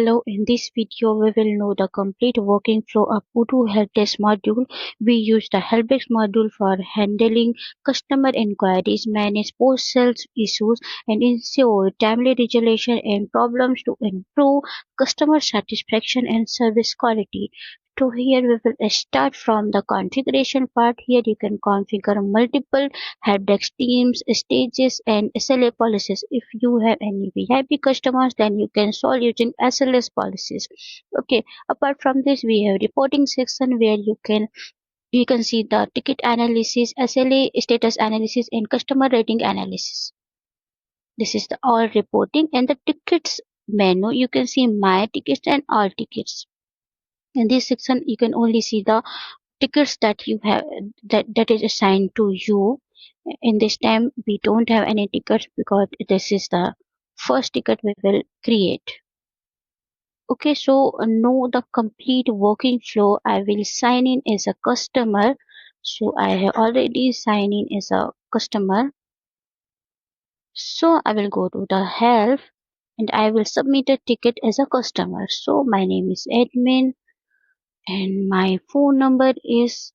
Hello, in this video we will know the complete working flow of Odoo Helpdesk module. We use the Helpdesk module for handling customer inquiries, manage post-sales issues, and ensure timely resolution and problems to improve customer satisfaction and service quality. So here we will start from the configuration part. Here you can configure multiple Helpdesk teams, stages, and SLA policies. If you have any VIP customers, then you can solve using SLS policies. Okay. Apart from this, we have reporting section where you can see the ticket analysis, SLA status analysis, and customer rating analysis. This is the all reporting, and the tickets menu. You can see my tickets and all tickets. In this section, you can only see the tickets that you have that is assigned to you. In this time we don't have any tickets because this is the first ticket we will create. Okay, so know the complete working flow. I will sign in as a customer. So I have already signed in as a customer. So I will go to the help and I will submit a ticket as a customer. So my name is admin and my phone number is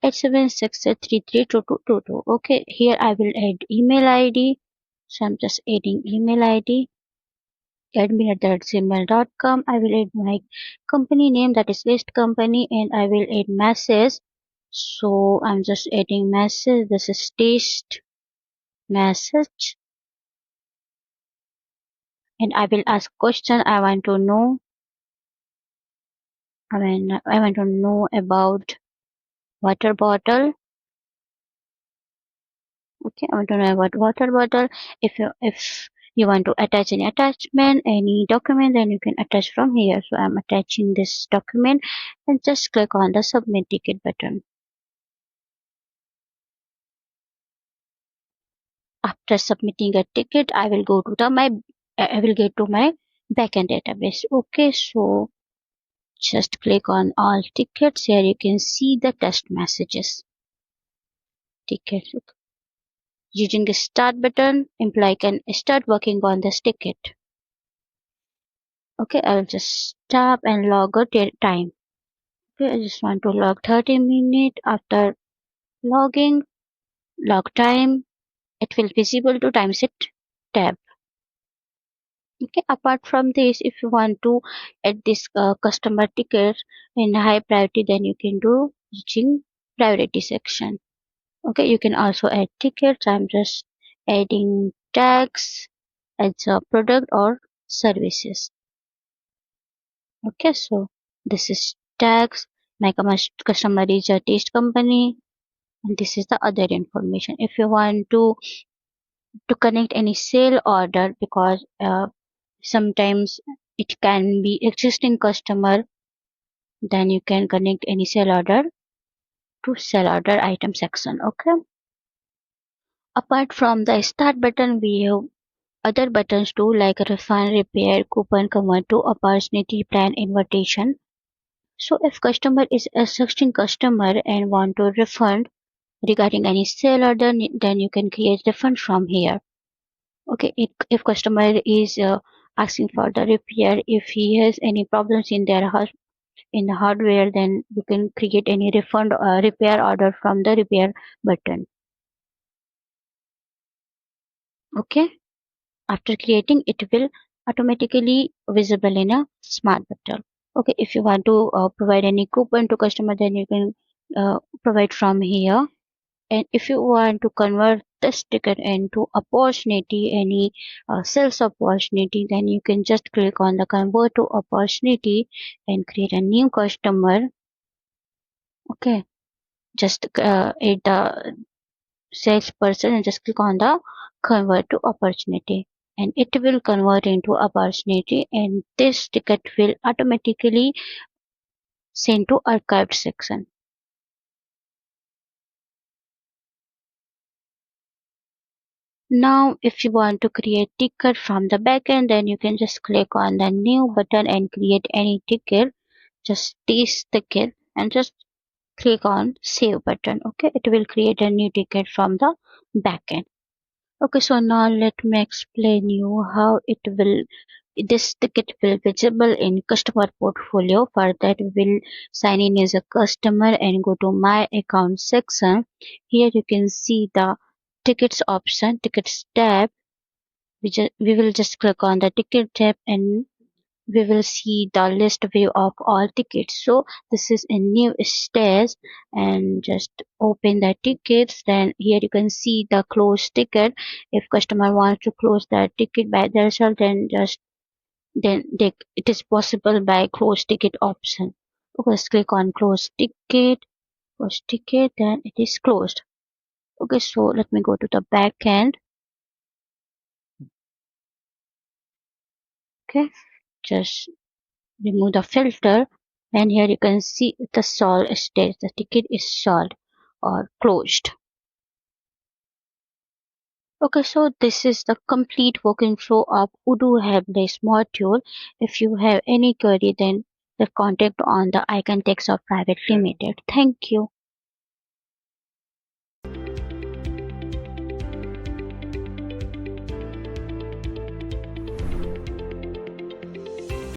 87633222. Okay, here I will add email ID. So I'm just adding email ID, admin@gmail.com. I will add my company name, that is list company, and I will add message. So I'm just adding message. This is test message. And I will ask question. I want to know about water bottle. Okay, I want to know about water bottle. If you want to attach any attachment, any document, then you can attach from here. So I'm attaching this document and just click on the submit ticket button. After submitting a ticket, I will get to my backend database. Okay, so just click on all tickets. Here you can see the test messages. Tickets. Using the start button, employee can start working on this ticket. Okay, I'll just stop and log a time. Okay, I just want to log 30 minutes. After logging, log time, it will visible to timesheet tab. Okay, apart from this, if you want to add this customer ticket in high priority, then you can do using priority section. Okay, you can also add tickets. I'm just adding tags as a product or services. Okay, so this is tags. My customer is a taste company, and this is the other information. If you want to connect any sale order, because sometimes it can be existing customer, then you can connect any sale order to sell order item section. Okay, apart from the start button, we have other buttons too, like refund, repair, coupon, convert to opportunity, plan, invitation. So if customer is a existing customer and want to refund regarding any sale order, then you can create refund from here. Okay, if customer is asking for the repair, if he has any problems in their house in the hardware, then you can create any refund or repair order from the repair button. Okay, after creating, it will automatically visible in a smart button. Okay, if you want to provide any coupon to customer, then you can provide from here. And if you want to convert this ticket into opportunity, any sales opportunity, then you can just click on the convert to opportunity and create a new customer. Okay, just add the salesperson and just click on the convert to opportunity, and it will convert into opportunity, and this ticket will automatically send to archived section. Now, if you want to create ticket from the backend, then you can just click on the new button and create any ticket. Just this ticket and just click on save button. Okay, it will create a new ticket from the backend. Okay, so now let me explain you how it will This ticket will visible in customer portfolio. For that, we will sign in as a customer and go to my account section. Here you can see the tickets option, tickets tab. We will just click on the ticket tab and we will see the list view of all tickets. So this is a new stage, and just open the tickets. Then here you can see the closed ticket. If customer wants to close the ticket by themselves, then it is possible by close ticket option. Okay, let's click on close ticket, then it is closed. Okay, so let me go to the back end. Okay, just remove the filter, and here you can see the solved state. The ticket is solved or closed. Okay, so this is the complete working flow of Odoo Helpdesk module. If you have any query, then the contact on the icon text of private limited. Thank you.